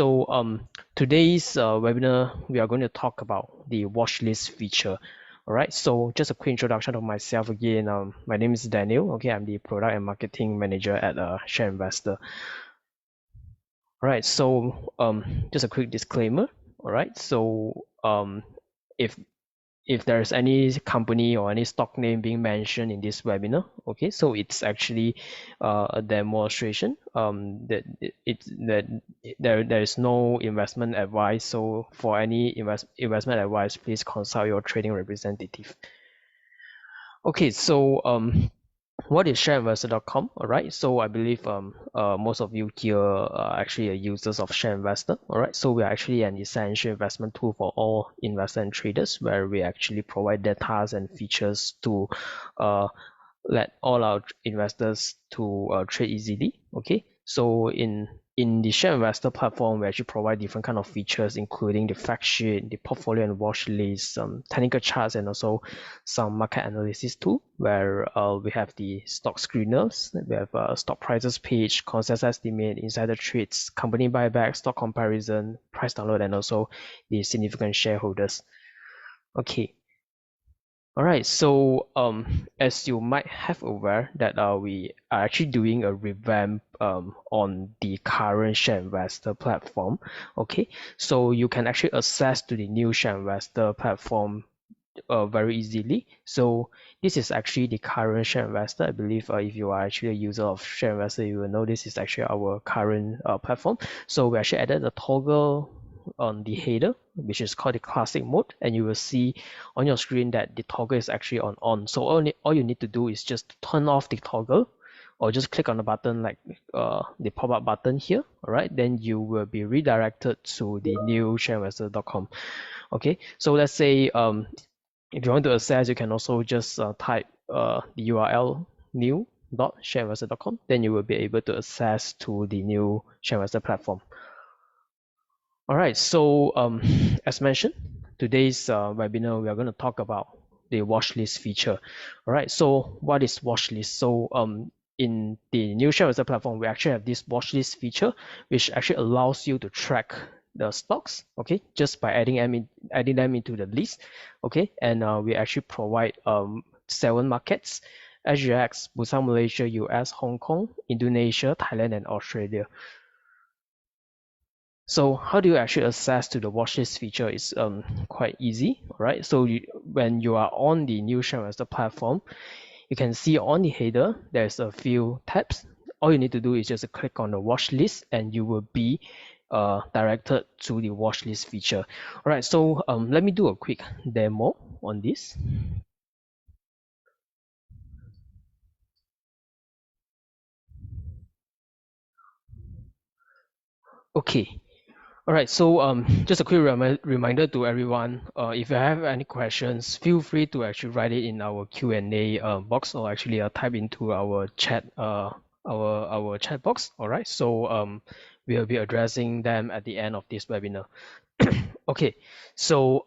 So today's webinar, we are going to talk about the watch list feature. All right, so just a quick introduction of myself again. My name is Daniel. Okay, I'm the product and marketing manager at Shareinvestor. All right, so just a quick disclaimer. All right, so if there's any company or any stock name being mentioned in this webinar, okay, so it's actually a demonstration. There is no investment advice. So for any investment advice, please consult your trading representative. Okay, so what is Shareinvestor.com? All right, so I believe most of you here are actually users of Shareinvestor. All right, so we are actually an essential investment tool for all investors and traders, where we actually provide data and features to let all our investors to trade easily. Okay, so in the Shareinvestor platform, we actually provide different kind of features, including the fact sheet, the portfolio and watch list, some technical charts, and also some market analysis tool, where we have the stock screeners, we have stock prices page, consensus estimate, insider trades, company buyback, stock comparison, price download, and also the significant shareholders. Okay. All right, so as you might have aware that we are actually doing a revamp on the current Shareinvestor platform. Okay, so you can actually access to the new Shareinvestor platform very easily. So this is actually the current Shareinvestor. I believe if you are actually a user of Shareinvestor, you will know this is actually our current platform. So we actually added a toggle on the header, which is called the classic mode, and you will see on your screen that the toggle is actually on. So all you need to do is just turn off the toggle, or just click on the button like the pop-up button here. All right, then you will be redirected to the new Shareinvestor.com. Okay, so let's say if you want to access, you can also just type the URL new.shareinvestor.com. Then you will be able to access to the new Shareinvestor platform. All right, so as mentioned, today's webinar, we are going to talk about the watch list feature. All right, so what is watch list? So in the new Shareinvestor platform, we actually have this watch list feature, which actually allows you to track the stocks, okay, just by adding them into the list, okay, and we actually provide 7 markets: SGX, Bursa Malaysia, US, Hong Kong, Indonesia, Thailand, and Australia. So how do you actually access to the watchlist feature? Is quite easy, right? So when you are on the new Shareinvestor platform, you can see on the header there's a few tabs. All you need to do is just click on the watch list, and you will be directed to the watch list feature. All right, so let me do a quick demo on this. Okay. All right, so just a quick reminder to everyone, if you have any questions, feel free to actually write it in our Q&A box, or actually type into our chat our chat box. All right, so we'll be addressing them at the end of this webinar. Okay, so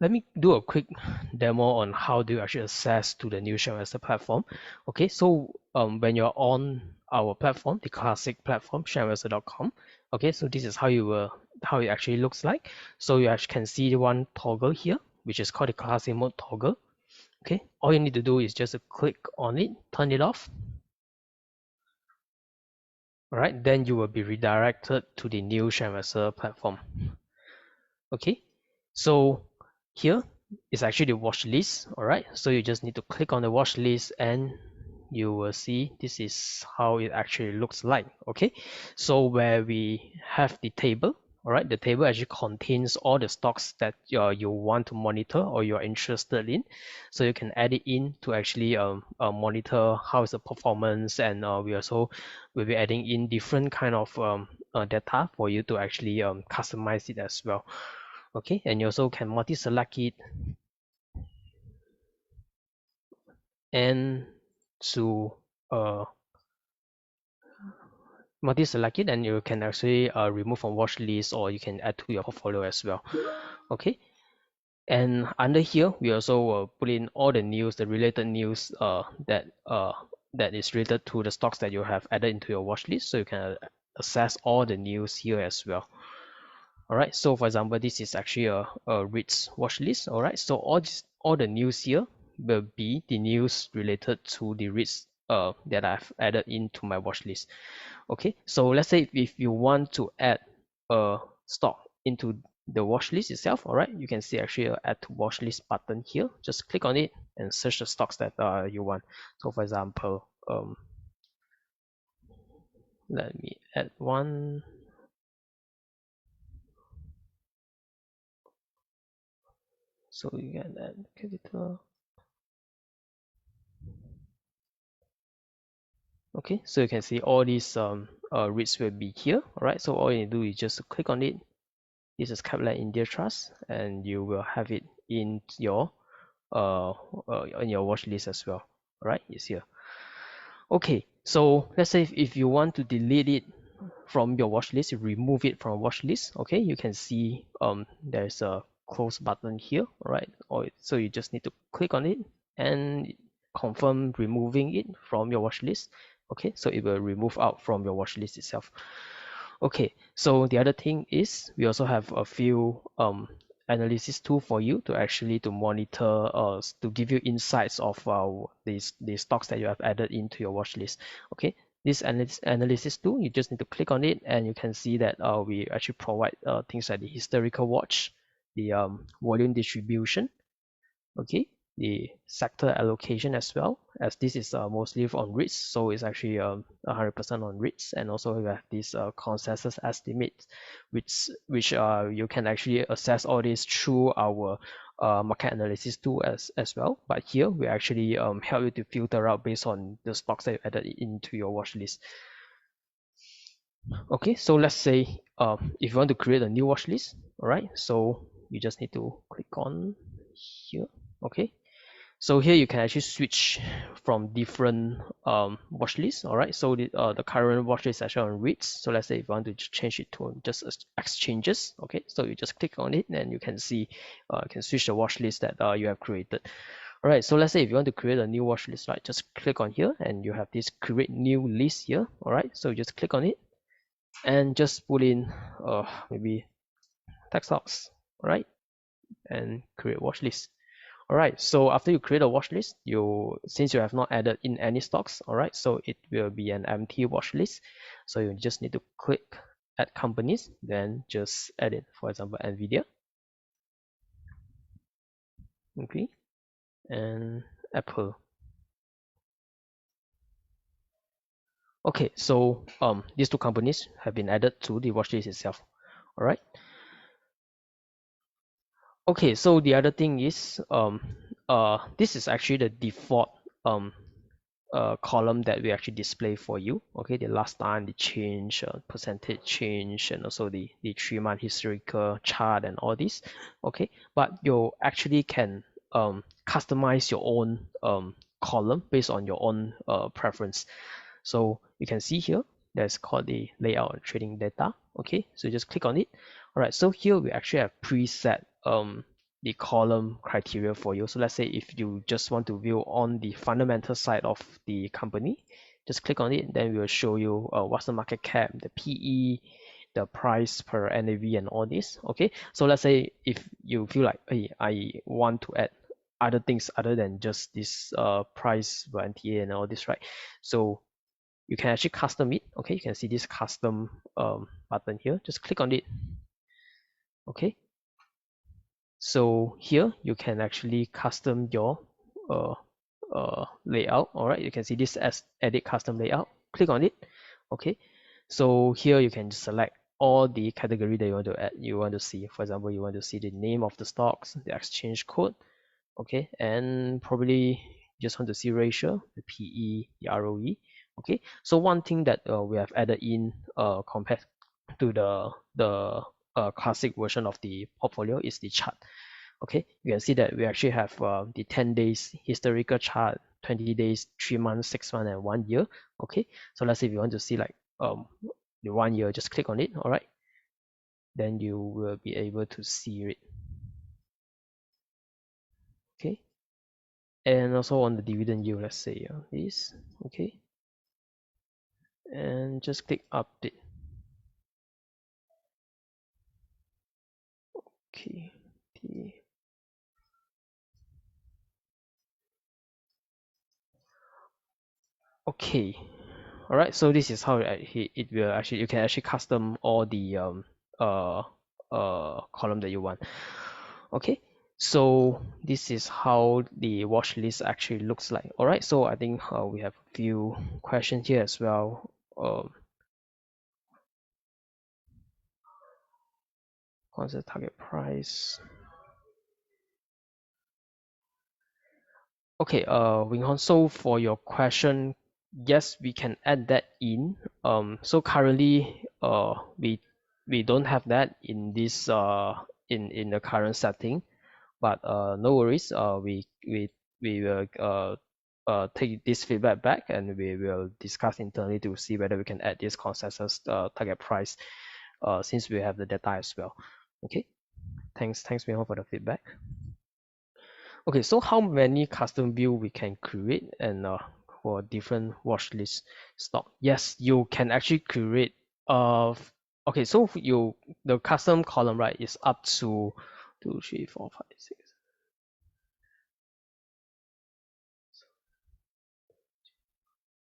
let me do a quick demo on how do you actually access to the new Shareinvestor platform. Okay, so when you're on our platform, the classic platform, Shareinvestor.com. Okay, so this is how it actually looks like. So you actually can see one toggle here, which is called the classic mode toggle. Okay, all you need to do is just click on it, turn it off. All right, then you will be redirected to the new Shareinvestor platform. Okay, so here is actually the watch list. All right, so you just need to click on the watch list, and you will see this is how it actually looks like. Okay, so where we have the table, all right, the table actually contains all the stocks that you want to monitor or you're interested in. So you can add it in to actually monitor how is the performance, and we also will be adding in different kind of data for you to actually customize it as well. Okay, and you also can multi-select it and to multi-select it, and you can actually remove from watch list, or you can add to your portfolio as well. Okay, and under here we also put in all the news, the related news that is related to the stocks that you have added into your watch list, so you can access all the news here as well. All right, so for example, this is actually a REITs watch list. All right, so all the news here will be the news related to the REITs that I've added into my watch list. Okay, so let's say if you want to add a stock into the watch list itself, all right, you can see actually a add to watch list button here. Just click on it and search the stocks that you want. So for example, let me add one. So you can add capital. Okay, so you can see all these REITs will be here. All right, so all you do is just click on it. This is Capitec India Trust, and you will have it in your watch list as well. All right, it's here. Okay, so let's say if you want to delete it from your watch list, you remove it from watch list. Okay, you can see there's a close button here. All right, so you just need to click on it and confirm removing it from your watch list. Okay, so it will remove out from your watch list itself. Okay, so the other thing is we also have a few analysis tool for you to actually to monitor to give you insights of the stocks that you have added into your watch list. Okay, this analysis tool, you just need to click on it and you can see that we actually provide things like the historical watch, the volume distribution, okay, the sector allocation as well, as this is mostly on REITs, so it's actually 100% on REITs, and also we have this consensus estimate, which you can actually assess all this through our market analysis tool as well. But here we actually help you to filter out based on the stocks that you added into your watch list. Okay, so let's say if you want to create a new watch list, all right, so you just need to click on here. Okay, so here you can actually switch from different watch lists. All right, so the current watch list is actually on REITs. So let's say if you want to change it to just exchanges, okay, so you just click on it and you can see you can switch the watch list that you have created. All right, so let's say if you want to create a new watch list, right, just click on here and you have this create new list here. All right, so you just click on it and just put in maybe tech stocks, right, and create watch list. All right, so after you create a watch list, since you have not added in any stocks, all right, so it will be an empty watch list. So you just need to click add companies, then just add it, for example, Nvidia, okay, and Apple. Okay, so these two companies have been added to the watch list itself. All right. Okay, so the other thing is this is actually the default column that we actually display for you. Okay, the last time, the change, percentage change, and also the 3-month historical chart and all this. Okay, but you actually can customize your own column based on your own preference. So you can see here that's called the layout and trading data. Okay, so you just click on it. All right, so here we actually have preset the column criteria for you. So let's say if you just want to view on the fundamental side of the company, just click on it, then we will show you what's the market cap, the PE, the price per NAV, and all this. Okay, so let's say if you feel like, hey, I want to add other things other than just this price per NTA and all this, right? So you can actually custom it. Okay, you can see this custom button here. Just click on it. Okay, so here you can actually custom your uh, layout. All right, you can see this as edit custom layout. Click on it. Okay, so here you can select all the category that you want to add. You want to see, for example, you want to see the name of the stocks, the exchange code. Okay, and probably just want to see ratio, the PE, the ROE. Okay, so one thing that we have added in compared to the classic version of the portfolio is the chart. Okay, you can see that we actually have the 10 days historical chart, 20 days, 3 months, 6 months, and 1 year. Okay, so let's say if you want to see like the 1 year, just click on it. All right, then you will be able to see it. Okay, and also on the dividend yield, let's say this. Okay, and just click update. Okay. Okay. All right. So this is how it will actually, you can actually custom all the uh column that you want. Okay. So this is how the watch list actually looks like. All right. So I think we have a few questions here as well. What's the target price? Okay, Wing Hong, so for your question, yes, we can add that in. So currently, we don't have that in this in the current setting, but no worries. We will take this feedback back, and we will discuss internally to see whether we can add this consensus target price since we have the data as well. Okay, thanks Wing Hong for the feedback. Okay, so how many custom view we can create and for different watch list stock? Yes, you can actually create okay, so you the custom column, right, is up to 2, 3, 4, 5, 6.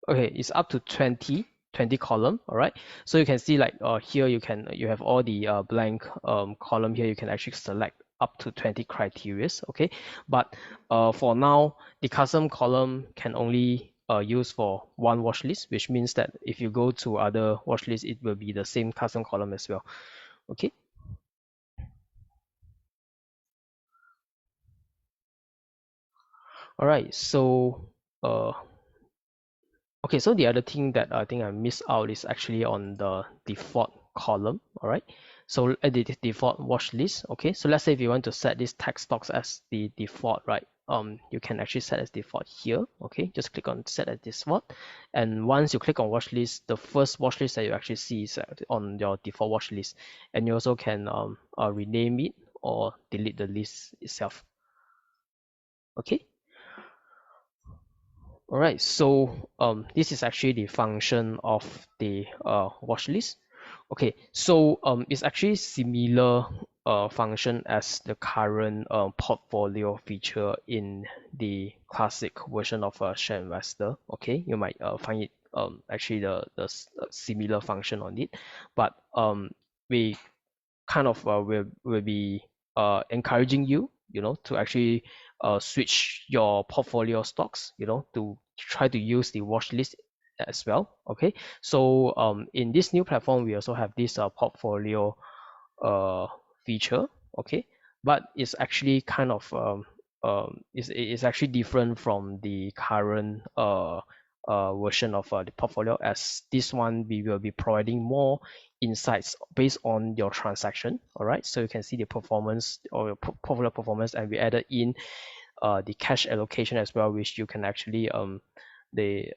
Okay, it's up to 20 column. All right, so you can see like here you have all the blank column here. You can actually select up to 20 criterias. Okay, but for now the custom column can only use for one watch list, which means that if you go to other watch list, it will be the same custom column as well. Okay. All right, so uh okay, so the other thing that I think I missed out is actually on the default column. All right. So at the default watch list. Okay. So let's say if you want to set this tech stocks as the default, right? You can actually set as default here. Okay. Just click on set as default. And once you click on watch list, the first watch list that you actually see is on your default watch list. And you also can rename it or delete the list itself. Okay. All right, so this is actually the function of the watch list. Okay, so it's actually similar function as the current portfolio feature in the classic version of Shareinvestor. Okay, you might find it actually the similar function on it, but we kind of will be encouraging you, to actually switch your portfolio stocks, to try to use the watch list as well. Okay, so in this new platform, we also have this portfolio uh, feature. Okay, but it's actually kind of it's actually different from the current version of the portfolio, as this one we will be providing more insights based on your transaction. All right, so you can see the performance or your portfolio performance, and we added in the cash allocation as well, which you can actually the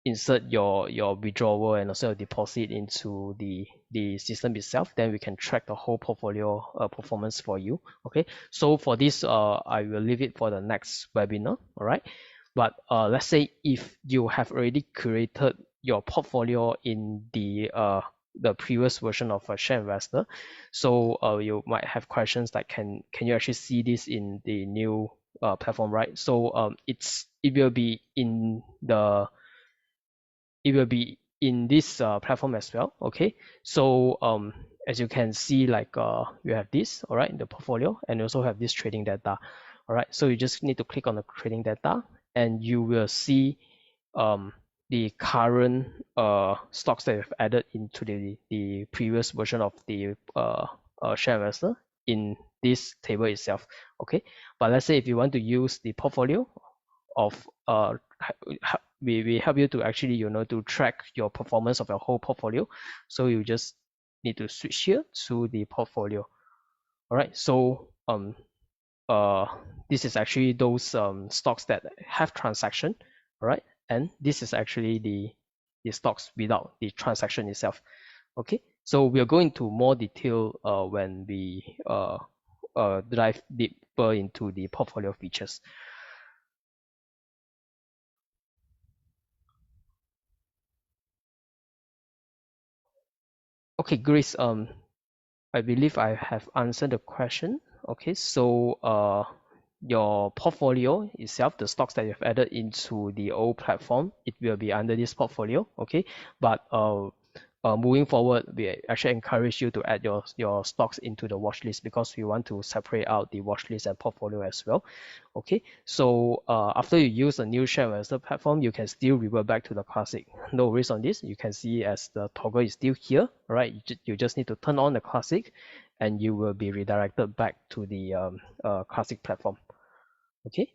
insert your withdrawal and also your deposit into the system itself. Then we can track the whole portfolio performance for you. Okay, so for this I will leave it for the next webinar. All right, but let's say if you have already created your portfolio in the previous version of a Shareinvestor, so you might have questions like can you actually see this in the new platform, right? So it will be in the it will be in this platform as well. Okay, so as you can see, like you have this, all right, the portfolio, and you also have this trading data. All right, so you just need to click on the trading data, and you will see the current stocks that you've added into the previous version of the Shareinvestor in this table itself. Okay, but let's say if you want to use the portfolio of we help you to actually to track your performance of your whole portfolio. So you just need to switch here to the portfolio. All right, so uh this is actually those stocks that have transaction. All right, and this is actually the stocks without the transaction itself. Okay, so we'll go into more detail when we dive deeper into the portfolio features. Okay, Grace, I believe I have answered the question. Okay, so your portfolio itself, the stocks that you've added into the old platform, it will be under this portfolio. Okay, but moving forward, we actually encourage you to add your stocks into the watch list because we want to separate out the watch list and portfolio as well. Okay, so after you use the new Shareinvestor platform, you can still revert back to the classic. No worries on this. You can see as the toggle is still here, right? You just need to turn on the classic and you will be redirected back to the classic platform. Okay.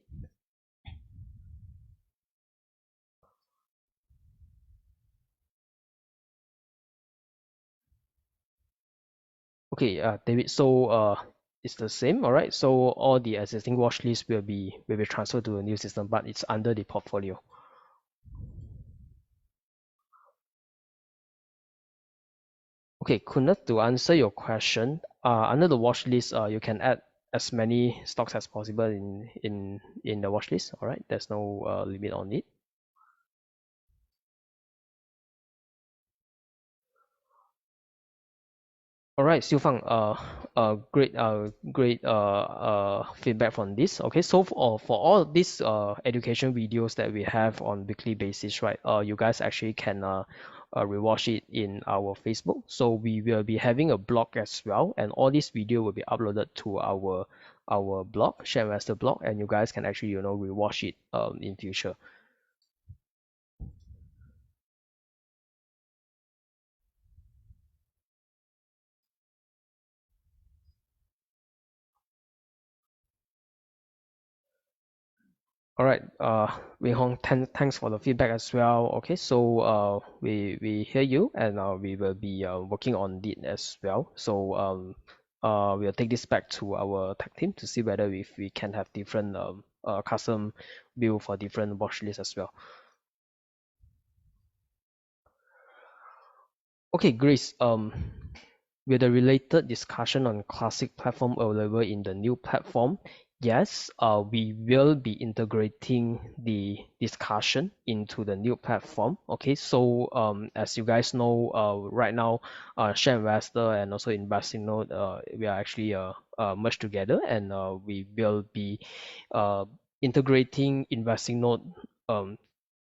Okay, David, so it's the same, all right? So all the existing watch list will be transferred to a new system, but it's under the portfolio. Okay, Kunal, to answer your question, under the watch list, you can add as many stocks as possible in the watch list, all right? There's no limit on it. All right, Xiu Fang, great feedback from this. Okay, so for all these education videos that we have on weekly basis, right? You guys actually can rewatch it in our Facebook. So we will be having a blog as well, and all this video will be uploaded to our blog, Shareinvestor blog, and you guys can actually rewatch it in future. All right, Wei Hong, thanks for the feedback as well. Okay, so we hear you, and we will be working on it as well. So we'll take this back to our tech team to see whether if we can have different custom view for different watch lists as well. Okay, Grace. With the related discussion on classic platform available in the new platform, yes, we will be integrating the discussion into the new platform. Okay, so as you guys know, right now, Share Investor and also Investing Node, we are actually merged together, and we will be uh, integrating Investing Node um,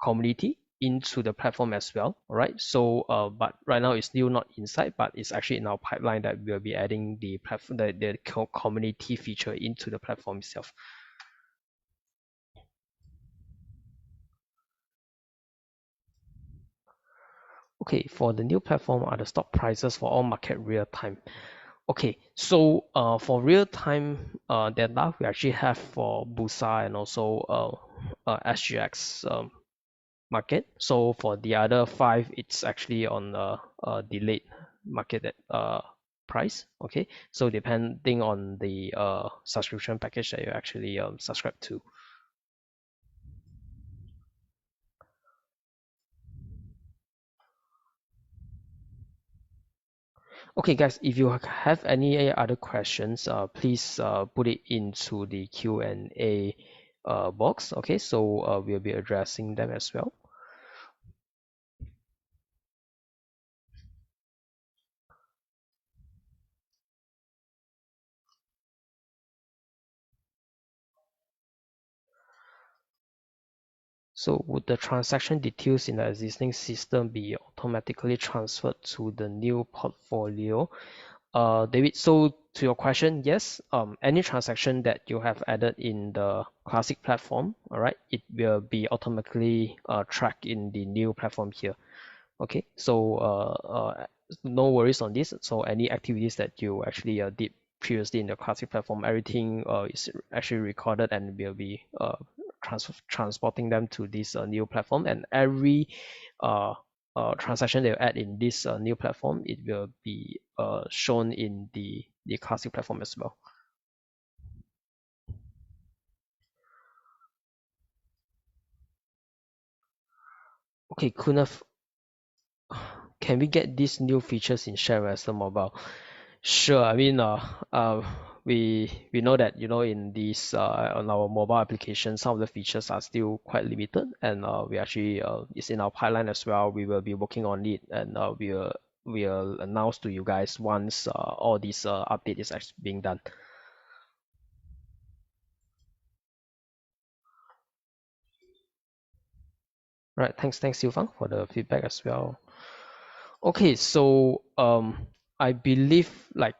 community into the platform as well. All right, so but right now it's still not inside, but it's actually in our pipeline that we'll be adding the platform, the community feature into the platform itself. Okay, for the new platform are the stock prices for all market real time. Okay, so for real time data we actually have for Bursa and also SGX market. So for the other five, it's actually on a delayed market price. Okay, so depending on the subscription package that you actually subscribe to. Okay, guys, if you have any other questions, please put it into the Q&A box. Okay, so we'll be addressing them as well. So would the transaction details in the existing system be automatically transferred to the new portfolio? David, so to your question, yes, any transaction that you have added in the classic platform, all right, it will be automatically tracked in the new platform here. Okay, so no worries on this. So any activities that you actually did previously in the classic platform, everything is actually recorded and will be transporting them to this new platform. And every uh, transaction they add in this new platform, it will be shown in the classic platform as well. Okay, Kunaf, can we get these new features in Shareinvestor Mobile? Sure. I mean, we know that in this on our mobile application, some of the features are still quite limited, and we actually it's in our pipeline as well. We will be working on it, and we'll announce to you guys once all this update is actually being done. Right, thanks, Yufang, for the feedback as well. Okay, so I believe like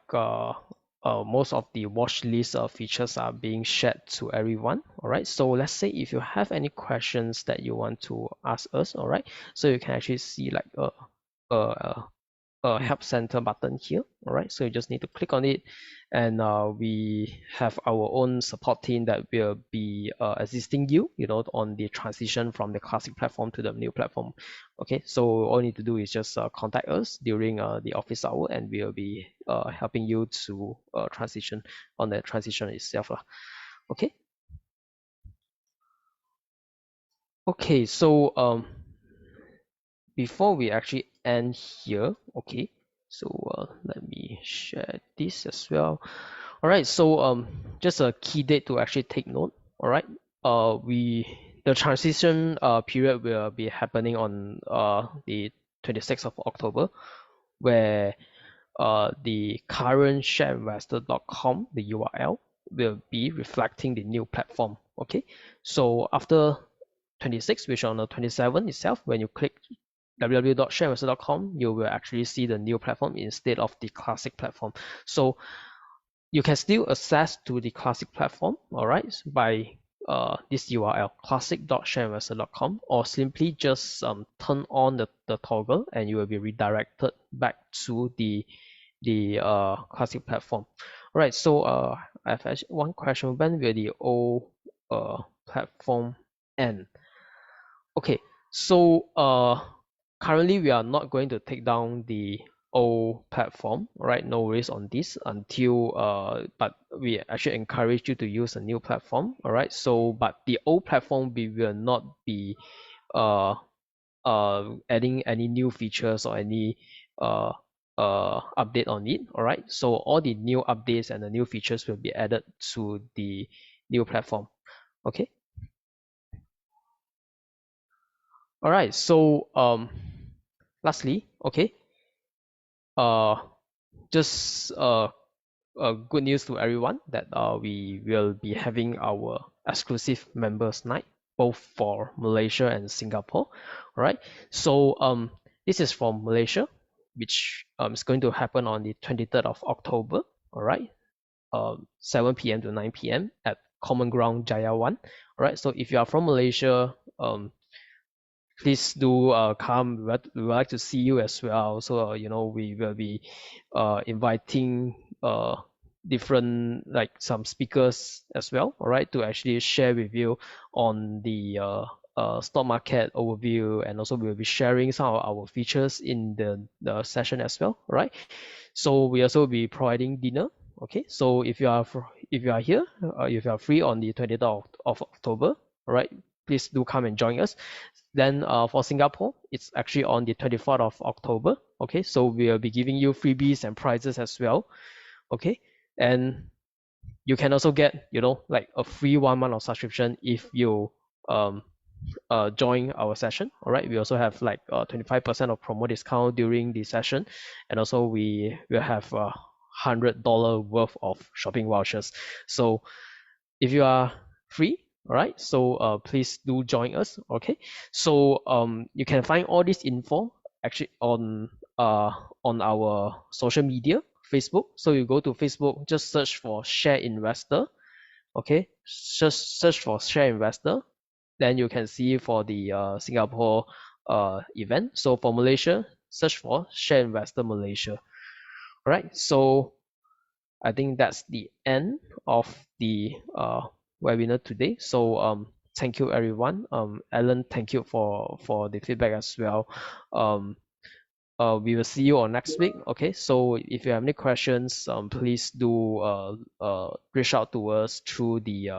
most of the watch list features are being shared to everyone. All right, so let's say if you have any questions that you want to ask us, all right, so you can actually see like a help center button here. All right, so you just need to click on it, and we have our own support team that will be assisting you, on the transition from the classic platform to the new platform. Okay, so all you need to do is just contact us during the office hour, and we'll be helping you to transition on the transition itself. Okay. Okay, so before we actually end here, okay, so let me share this as well. All right, so just a key date to actually take note. All right, we the transition period will be happening on the 26th of October, where the current shareinvestor.com, the URL, will be reflecting the new platform. Okay, so after 26, which on the 27 itself, when you click www.shareinvestor.com, you will actually see the new platform instead of the classic platform. So you can still access to the classic platform, all right, by this URL, classic.shareinvestor.com, or simply just turn on the toggle and you will be redirected back to the classic platform. All right, so I have actually one question: when will the old platform end? Okay, so currently we are not going to take down the old platform, right? No worries on this until but we actually encourage you to use a new platform, all right? So, but the old platform we will not be uh adding any new features or any uh update on it, all right? So all the new updates and the new features will be added to the new platform. Okay. All right, so lastly, okay, uh, just good news to everyone that we will be having our exclusive members night, both for Malaysia and Singapore. All right, so this is from Malaysia, which is going to happen on the 23rd of October. All right, 7 p.m. to 9 p.m. at Common Ground Jaya 1. All right, so if you are from Malaysia, please do come. We would like to see you as well. So we will be inviting different like some speakers as well. All right, to actually share with you on the stock market overview, and also we'll be sharing some of our features in the session as well. All right. So we also be providing dinner. Okay, so if you are here, if you are free on the 20th of October, all right, please do come and join us. Then for Singapore, it's actually on the 24th of October. Okay, so we'll be giving you freebies and prizes as well. Okay, and you can also get like a free 1 month of subscription if you um join our session. All right, we also have like 25% of promo discount during the session, and also we will have $100 worth of shopping vouchers. So if you are free, all right, so please do join us. Okay, so you can find all this info actually on our social media, Facebook. So you go to Facebook, just search for Shareinvestor. Okay, just search for Shareinvestor, then you can see for the Singapore event. So for Malaysia, search for Shareinvestor Malaysia. All right, so I think that's the end of the webinar today. So thank you everyone. Alan, thank you for the feedback as well. Um, we will see you on next week. Okay, so if you have any questions, please do reach out to us through the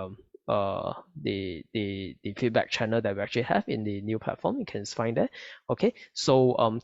feedback channel that we actually have in the new platform. You can find that. Okay, so